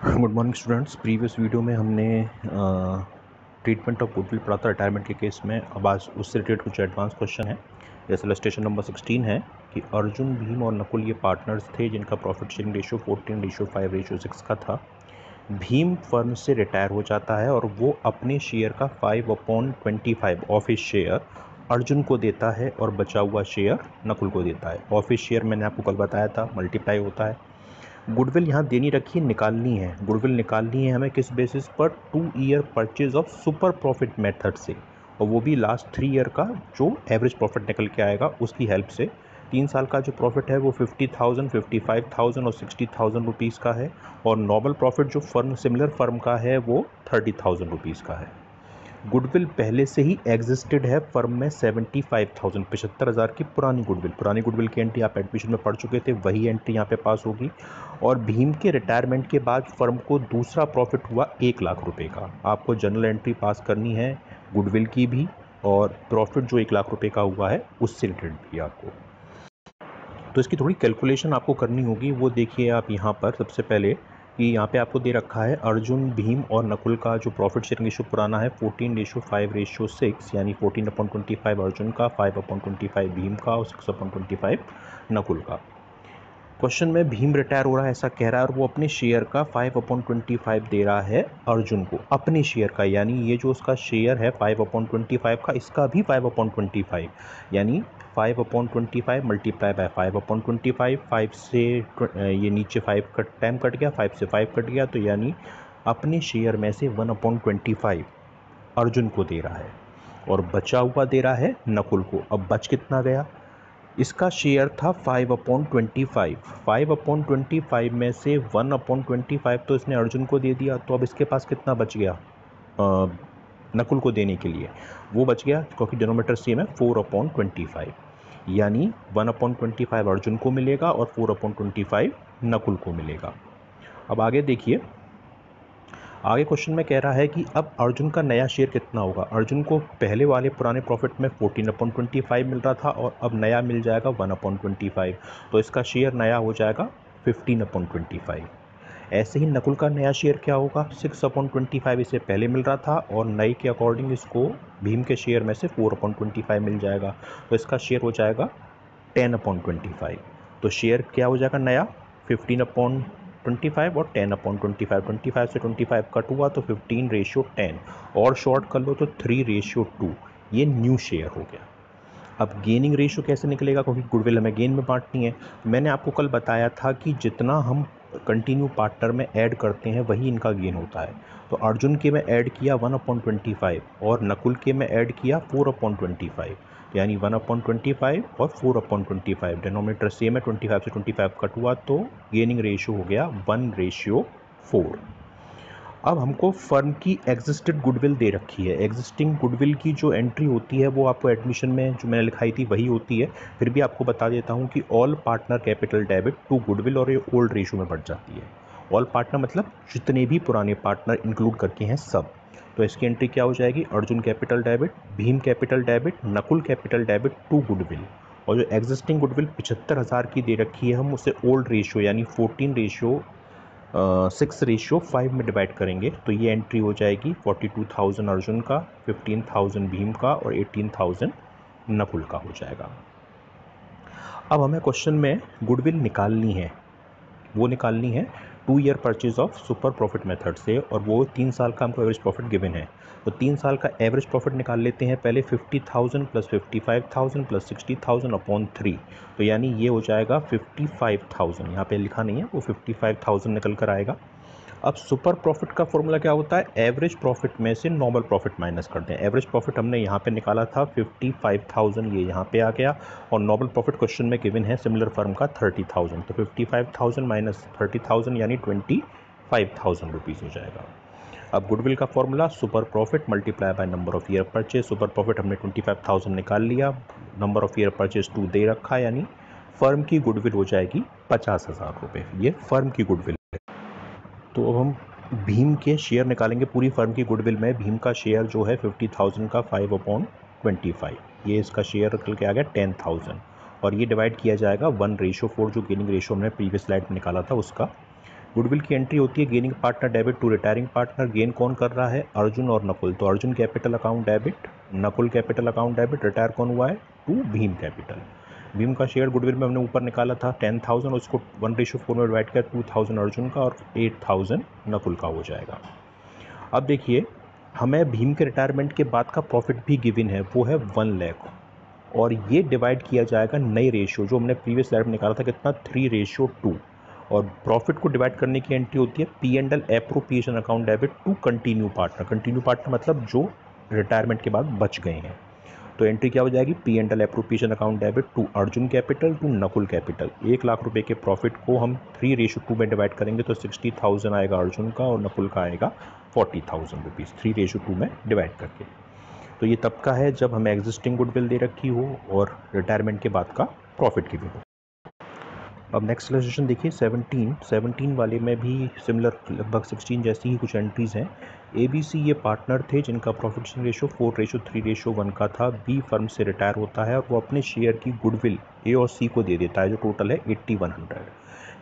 Good morning students. Previous video में हमने treatment of goodwill पढ़ा था रिटायरमेंट के केस में। अब आज उससे रिलेटेड कुछ एडवांस क्वेश्चन है। जैसे इलस्ट्रेशन नंबर 16 है कि अर्जुन, भीम और नकुल ये पार्टनर्स थे जिनका प्रॉफिट शेयरिंग रेशियो 14:5:6 का था। भीम फर्म से रिटायर हो जाता है और वो अपने शेयर का 5/25 ऑफिस शेयर अर्जुन को देता है और बचा हुआ शेयर नकुल को देता है। ऑफिस शेयर मैंने आपको कल बताया था मल्टीप्लाई होता है। गुडविल यहाँ देनी रखी, निकालनी है। गुडविल निकालनी है हमें किस बेसिस पर? 2 year purchase of super profit method से, और वो भी लास्ट 3 ईयर का जो एवरेज प्रॉफिट निकल के आएगा उसकी हेल्प से। 3 साल का जो प्रॉफिट है वो 50,000, 55,000 और 60,000 रुपीज़ का है, और नॉर्मल प्रॉफिट जो फर्म सिमिलर फर्म का है वो 30,000 रुपीज़ का है। गुडविल पहले से ही एग्जिस्टेड है फर्म में 75,000, 75,000 की पुरानी गुडविल की एंट्री आप एडमिशन में पढ़ चुके थे, वही एंट्री यहाँ पे पास होगी। और भीम के रिटायरमेंट के बाद फर्म को दूसरा प्रॉफिट हुआ 1,00,000 रुपये का। आपको जनरल एंट्री पास करनी है गुडविल की भी, और प्रॉफिट जो 1,00,000 रुपये का हुआ है उससे रिलेटेड भी आपको। तो इसकी थोड़ी कैलकुलेशन आपको करनी होगी। वो देखिए आप यहाँ पर सबसे पहले कि यहाँ पे आपको दे रखा है अर्जुन, भीम और नकुल का जो प्रॉफिट शेयरिंग रेशियो पुराना है 14:5:6, यानी 14/25 अर्जुन का, 5/25 भीम का और 6/25 नकुल का। क्वेश्चन में भीम रिटायर हो रहा है ऐसा कह रहा है, और वो अपने शेयर का 5/25 दे रहा है अर्जुन को, अपने शेयर का। यानी ये जो उसका शेयर है 5/25 का, इसका भी 5/25, यानी 5/25 मल्टीप्लाई बाय 5/25। 5 से ये नीचे 5 का टाइम कट गया, 5 से 5 कट गया, तो यानी अपने शेयर में से 1/25 अर्जुन को दे रहा है और बचा हुआ दे रहा है नकुल को। अब बच कितना गया? इसका शेयर था 5/25, 5/25 में से 1/25 तो इसने अर्जुन को दे दिया, तो अब इसके पास कितना बच गया नकुल को देने के लिए? वो बच गया क्योंकि डिनोमिनेटर सेम है, 4/25, यानी 1/25 अर्जुन को मिलेगा और 4/25 नकुल को मिलेगा। अब आगे देखिए, आगे क्वेश्चन में कह रहा है कि अब अर्जुन का नया शेयर कितना होगा। अर्जुन को पहले वाले पुराने प्रॉफिट में 14/25 मिल रहा था और अब नया मिल जाएगा 1/25, तो इसका शेयर नया हो जाएगा 15/25। ऐसे ही नकुल का नया शेयर क्या होगा? 6/25 इसे पहले मिल रहा था और नए के अकॉर्डिंग इसको भीम के शेयर में से 4/25 मिल जाएगा, तो इसका शेयर हो जाएगा 10/25। तो शेयर क्या हो जाएगा नया? 15/25 और 10/25। 25 से 25 कट हुआ तो 15:10, और शॉर्ट कर लो तो 3:2। ये न्यू शेयर हो गया। अब गेनिंग रेशियो कैसे निकलेगा, क्योंकि गुडविल हमें गेन में बांटनी है। मैंने आपको कल बताया था कि जितना हम कंटिन्यू पार्टनर में ऐड करते हैं वही इनका गेन होता है। तो अर्जुन के में ऐड किया 1/25 और नकुल के में ऐड किया 4/25, यानी 1/25 और 4/25। डिनोमिनेटर सेम है, 25 से 25 कट हुआ तो गेनिंग रेशियो हो गया 1:4। अब हमको फर्म की एग्जिस्टेड गुडविल दे रखी है। एग्जिस्टिंग गुडविल की जो एंट्री होती है वो आपको एडमिशन में जो मैंने लिखाई थी वही होती है। फिर भी आपको बता देता हूँ कि all partner capital debit to goodwill, और ये ओल्ड रेशियो में बढ़ जाती है। ऑल पार्टनर मतलब जितने भी पुराने पार्टनर इंक्लूड करके हैं सब। तो इसकी एंट्री क्या हो जाएगी? Arjun capital debit, Bhim capital debit, Nakul capital debit to goodwill. और जो एग्जिस्टिंग गुडविल 75,000 की दे रखी है, हम उसे ओल्ड रेशियो यानी 6:5 में डिवाइड करेंगे, तो ये एंट्री हो जाएगी 42,000 अर्जुन का, 15,000 भीम का और 18,000 नकुल का हो जाएगा। अब हमें क्वेश्चन में गुडविल निकालनी है। वो निकालनी है 2 year purchase of super profit method से, और वो 3 साल का हमको एवरेज प्रॉफिट गिवन है। तो 3 साल का एवरेज प्रॉफिट निकाल लेते हैं पहले। 50,000 प्लस 55,000 प्लस 60,000 अपॉन 3, तो यानी ये हो जाएगा 55,000। यहाँ पे लिखा नहीं है, वो 55,000 निकल कर आएगा। अब सुपर प्रॉफिट का फॉर्मूला क्या होता है? एवरेज प्रॉफिट में से नॉर्मल प्रॉफिट माइनस करते हैं। एवरेज प्रॉफिट हमने यहाँ पे निकाला था 55,000, ये यहाँ पे आ गया, और नॉर्मल प्रॉफिट क्वेश्चन में गिवन है सिमिलर फर्म का 30,000, तो 55,000 माइनस 30,000 यानी 25,000 रुपीज़ हो जाएगा। अब गुडविल का formula super profit multiply by number of year purchase. Super profit हमने 25,000 निकाल लिया, नंबर ऑफ ईयर परचेज 2 दे रखा, यानी फर्म की गुडविल हो जाएगी 50,000 रुपये। ये फर्म की गुडविल है। तो अब हम भीम के शेयर निकालेंगे। पूरी फर्म की गुडविल में भीम का शेयर जो है 50,000 का 5/25, ये इसका शेयर निकल के आ गया 10,000, और ये डिवाइड किया जाएगा 1:4 जो गेनिंग रेशियो हमने प्रीवियस स्लाइड में निकाला था उसका। गुडविल की एंट्री होती है gaining partner debit to retiring partner. Gain कौन कर रहा है? अर्जुन और नकुल। तो Arjun capital account debit, Nakul capital account debit. Retire कौन हुआ है? To Bhim capital. भीम का शेयर गुडविल में हमने ऊपर निकाला था 10,000, उसको 1:4 में डिवाइड किया, 2,000 अर्जुन का और 8,000 नकुल का हो जाएगा। अब देखिए, हमें भीम के रिटायरमेंट के बाद का प्रॉफिट भी गिवन है, वो है 1 लाख, और ये डिवाइड किया जाएगा नई रेशियो जो हमने प्रीवियस स्लाइड में निकाला था कितना, 3:2। और प्रॉफिट को डिवाइड करने की एंट्री होती है P&L appropriation account debit to continue partner. Continue partner मतलब जो रिटायरमेंट के बाद बच गए हैं। तो एंट्री क्या हो जाएगी? P&L appropriation account debit to Arjun capital to Nakul capital. 1 lakh रुपए के प्रॉफिट को हम 3:2 में डिवाइड करेंगे तो 60,000 आएगा अर्जुन का और नकुल का आएगा 40,000 रुपीज़ 3:2 में डिवाइड करके। तो ये तब का है जब हमें एग्जिस्टिंग गुडविल दे रखी हो और रिटायरमेंट के बाद का प्रॉफिट गिवन हो। अब नेक्स्ट इलस्ट्रेशन देखिए 17 वाले में भी सिमिलर लगभग 16 जैसी ही कुछ एंट्रीज हैं। ABC ये पार्टनर थे जिनका प्रॉफिट शेयरिंग रेशियो 4:3:1 का था। B फर्म से रिटायर होता है और वो अपने शेयर की गुडविल A और C को दे देता है जो टोटल है 8100,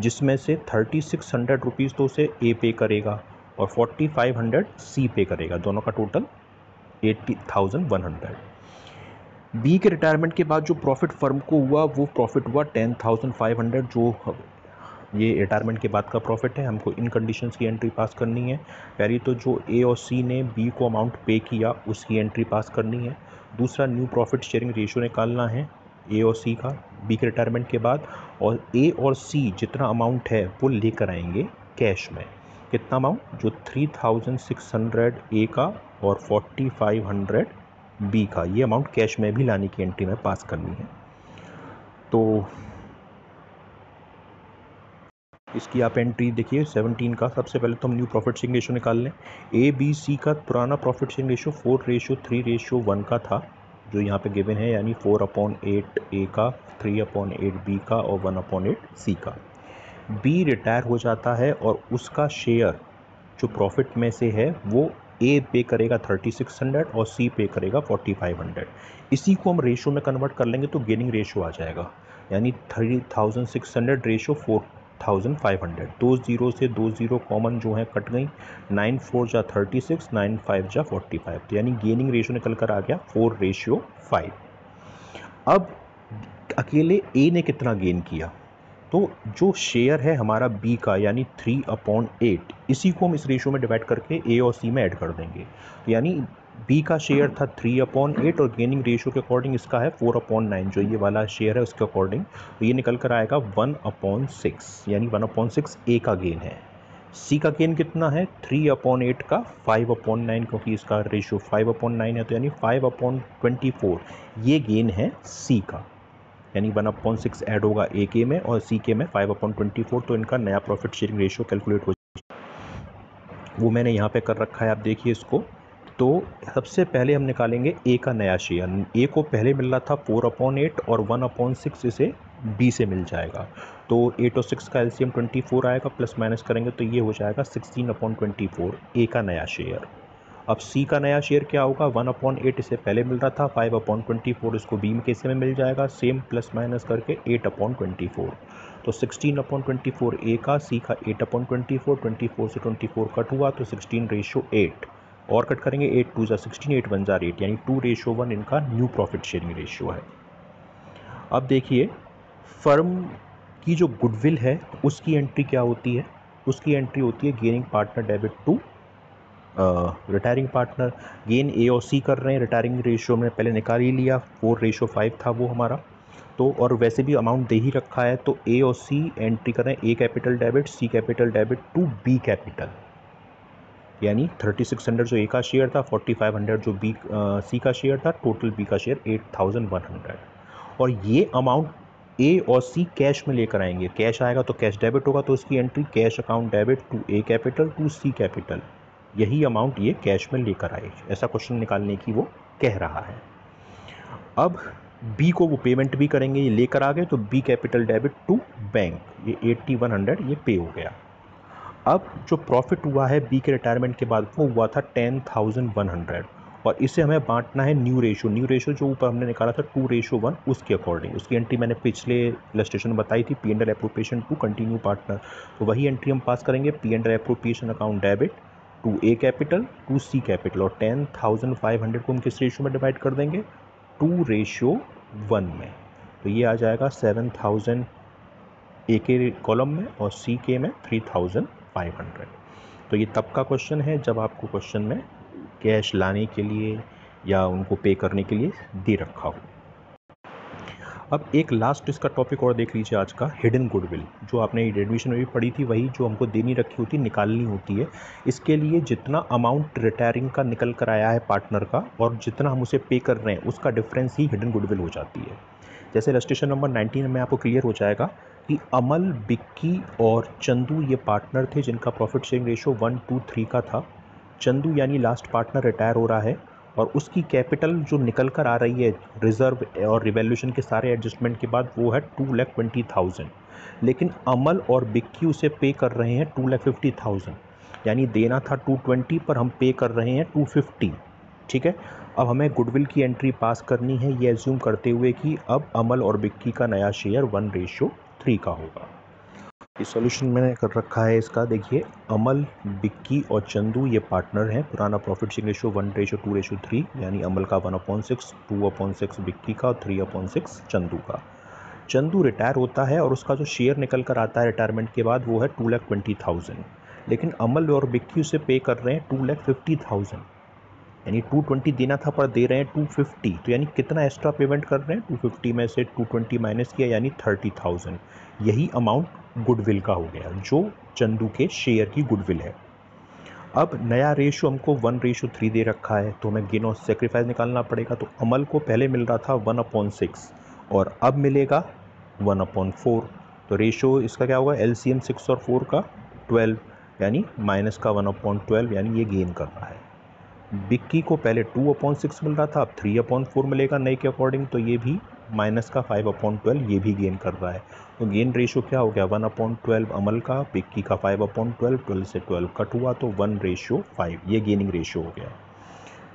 जिसमें से 3600 रुपीज़ तो उसे A पे करेगा और 4500 C पे करेगा, दोनों का टोटल 80,100। बी के रिटायरमेंट के बाद जो प्रॉफिट फर्म को हुआ वो प्रॉफिट हुआ 10,500, जो ये रिटायरमेंट के बाद का प्रॉफिट है। हमको इन कंडीशंस की एंट्री पास करनी है। पहली तो जो ए और सी ने बी को अमाउंट पे किया उसकी एंट्री पास करनी है। दूसरा न्यू प्रॉफिट शेयरिंग रेशियो निकालना है ए और सी का बी के रिटायरमेंट के बाद, और ए और सी जितना अमाउंट है वो लेकर आएंगे कैश में। कितना अमाउंट? जो 3,600 ए का और 4,500 बी का, ये अमाउंट कैश में भी लाने की एंट्री में पास करनी है। तो इसकी आप एंट्री देखिए 17 का। सबसे पहले तो हम न्यू प्रॉफिट शेयरिंग रेशियो निकाल लें। ए बी सी का पुराना प्रॉफिट शेयरिंग रेशियो 4:3:1 का था जो यहाँ पे गिवन है, यानी 4/8 ए का, 3/8 बी का और 1/8 सी का। बी रिटायर हो जाता है और उसका शेयर जो प्रॉफिट में से है वो ए पे करेगा 3600 और सी पे करेगा 4500। इसी को हम रेशो में कन्वर्ट कर लेंगे तो गेनिंग रेशो आ जाएगा, यानी 3600 रेशो 4500। 2 जीरो से 2 जीरो कॉमन जो है कट गई, 9 4 जा 36, 9 5 जा 45, तो यानी गेनिंग रेशो निकल कर आ गया 4:5। अब अकेले ए ने कितना गेन किया? तो जो शेयर है हमारा बी का यानी 3/8, इसी को हम इस रेशियो में डिवाइड करके ए और सी में ऐड कर देंगे। तो यानी बी का शेयर था 3/8 और गेनिंग रेशियो के अकॉर्डिंग इसका है 4/9, जो ये वाला शेयर है उसके अकॉर्डिंग। तो ये निकल कर आएगा 1/6, यानी 1/6 ए का गेन है। सी का गेन कितना है? 3/8 का 5/9, क्योंकि इसका रेशियो 5/9 है, तो यानी 5/24 ये गेन है सी का, यानी 1/6 ऐड होगा ए के में और सी के में 5/24, तो इनका नया प्रॉफिट शेयरिंग रेशियो कैलकुलेट हो जाएगा। वो मैंने यहाँ पे कर रखा है, आप देखिए इसको। तो सबसे पहले हम निकालेंगे ए का नया शेयर। ए को पहले मिल रहा था 4/8 और 1/6 इसे बी से मिल जाएगा, तो 8 और 6 का एलसीएम 24 आएगा, प्लस माइनस करेंगे तो ये हो जाएगा 16/24 ए का नया शेयर। अब सी का नया शेयर क्या होगा? 1/8 इसे पहले मिल रहा था, 5/24 इसको बी के हिस्से में मिल जाएगा, सेम प्लस माइनस करके 8/24। तो 16/24 ए का, सी का 8/24, 24 से 24 कट हुआ तो 16:8, और कट करेंगे 8 2 जा 16, 8 1 जा 8, यानी 2:1 इनका न्यू प्रॉफिट शेयरिंग रेशियो है। अब देखिए फर्म की जो गुडविल है उसकी एंट्री क्या होती है? उसकी एंट्री होती है gaining partner debit to retiring partner. Gain A और सी कर रहे हैं, रिटायरिंग रेशियो में पहले निकाल ही लिया, 4:5 था वो हमारा। तो और वैसे भी अमाउंट दे ही रखा है, तो ए और सी एंट्री कर रहे हैं, A capital debit C capital debit to B capital, यानी 3600 जो ए का शेयर था, 4500 जो बी सी का शेयर था, टोटल बी का शेयर 8100। और ये अमाउंट ए और सी कैश में लेकर आएंगे। कैश आएगा तो कैश डेबिट होगा, तो इसकी entry cash account debit to A capital to C capital, यही अमाउंट ये कैश में लेकर आए, ऐसा क्वेश्चन निकालने की वो कह रहा है। अब बी को वो पेमेंट भी करेंगे, ये लेकर आ गए, तो B capital debit to bank, ये 8100 ये पे हो गया। अब जो प्रॉफिट हुआ है बी के रिटायरमेंट के बाद वो हुआ था 10,100, और इसे हमें बांटना है न्यू रेशो जो ऊपर हमने निकाला था 2:1 उसके अकॉर्डिंग। उसकी एंट्री मैंने पिछले इलस्ट्रेशन में बताई थी, P&L appropriation to continue partner. तो वही एंट्री हम पास करेंगे, P&L appropriation account debit to A capital to C capital, और 10,500 को हम किस रेशो में डिवाइड कर देंगे, 2:1 में। तो ये आ जाएगा 7,000 ए के कॉलम में और सी के में 3,500। तो ये तब का क्वेश्चन है जब आपको क्वेश्चन में कैश लाने के लिए या उनको पे करने के लिए दे रखा हो। अब एक लास्ट इसका टॉपिक और देख लीजिए आज का, हिडन गुडविल, जो आपने एडमिशन में भी पढ़ी थी, वही जो हमको देनी रखी होती, निकालनी होती है। इसके लिए जितना अमाउंट रिटायरिंग का निकल कर आया है पार्टनर का और जितना हम उसे पे कर रहे हैं उसका डिफरेंस ही हिडन गुडविल हो जाती है। जैसे इलस्ट्रेशन नंबर 19 में आपको क्लियर हो जाएगा कि अमल, बिक्की और चंदू ये पार्टनर थे जिनका प्रॉफिट शेयरिंग रेशो 1:3 का था। चंदू यानी लास्ट पार्टनर रिटायर हो रहा है और उसकी कैपिटल जो निकल कर आ रही है रिजर्व और रिवैल्यूएशन के सारे एडजस्टमेंट के बाद वो है 2,20,000। लेकिन अमल और बिक्की उसे पे कर रहे हैं 2,50,000, यानी देना था 220 पर हम पे कर रहे हैं 250। ठीक है, अब हमें गुडविल की एंट्री पास करनी है, ये एज्यूम करते हुए कि अब अमल और बिक्की का नया शेयर 1:3 का होगा। इस सॉल्यूशन मैंने कर रखा है इसका, देखिए अमल, बिक्की और चंदू ये पार्टनर हैं। पुराना प्रॉफिट शेयरिंग रेशो 1:2:3, यानी अमल का 1/6, 2/6 बिक्की का और 3/6 चंदू का। चंदू रिटायर होता है और उसका जो शेयर निकल कर आता है रिटायरमेंट के बाद वो है 2,20,000, लेकिन अमल और बिक्की उसे पे कर रहे हैं 2,50,000, यानी 220 देना था पर दे रहे हैं 250। तो यानी कितना एक्स्ट्रा पेमेंट कर रहे हैं, 250 में से 220 माइनस किया यानी 30,000। यही अमाउंट गुडविल का हो गया जो चंदू के शेयर की गुडविल है। अब नया रेशो हमको 1:3 दे रखा है तो हमें गेन और सेक्रीफाइस निकालना पड़ेगा। तो अमल को पहले मिल रहा था 1/6 और अब मिलेगा 1/4। तो रेशो इसका क्या होगा, LCM 6 और 4 का 12, यानी माइनस का 1/12, यानी ये गेन कर रहा है। बिक्की को पहले 2/6 मिल रहा था, अब 3/4 मिलेगा नए के अकॉर्डिंग, तो ये भी माइनस का 5/12, ये भी गेन कर रहा है। तो गेन रेशो क्या हो गया, 1/12 अमल का, बिक्की का 5/12, 12 से 12 कट हुआ तो 1:5, ये गेनिंग रेशो हो गया।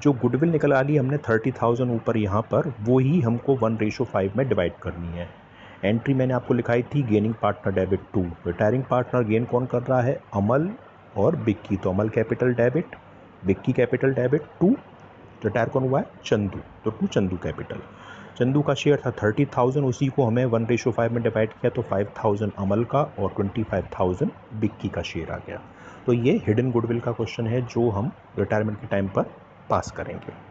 जो गुडविल निकल आ ली हमने 30,000 ऊपर यहाँ पर, वो ही हमको 1:5 में डिवाइड करनी है। एंट्री मैंने आपको लिखाई थी, gaining partner debit 2, retiring partner gain कौन कर रहा है, अमल और बिक्की। तो Amal capital debit, Bikki capital debit 2, retire कौन हुआ है, चंदू, तो 2 चंदू कैपिटल। चंदू का शेयर था 30,000, उसी को हमें 1:5 में डिवाइड किया तो 5,000 अमल का और 25,000 बिक्की का शेयर आ गया। तो ये हिडन गुडविल का क्वेश्चन है जो हम रिटायरमेंट के टाइम पर पास करेंगे।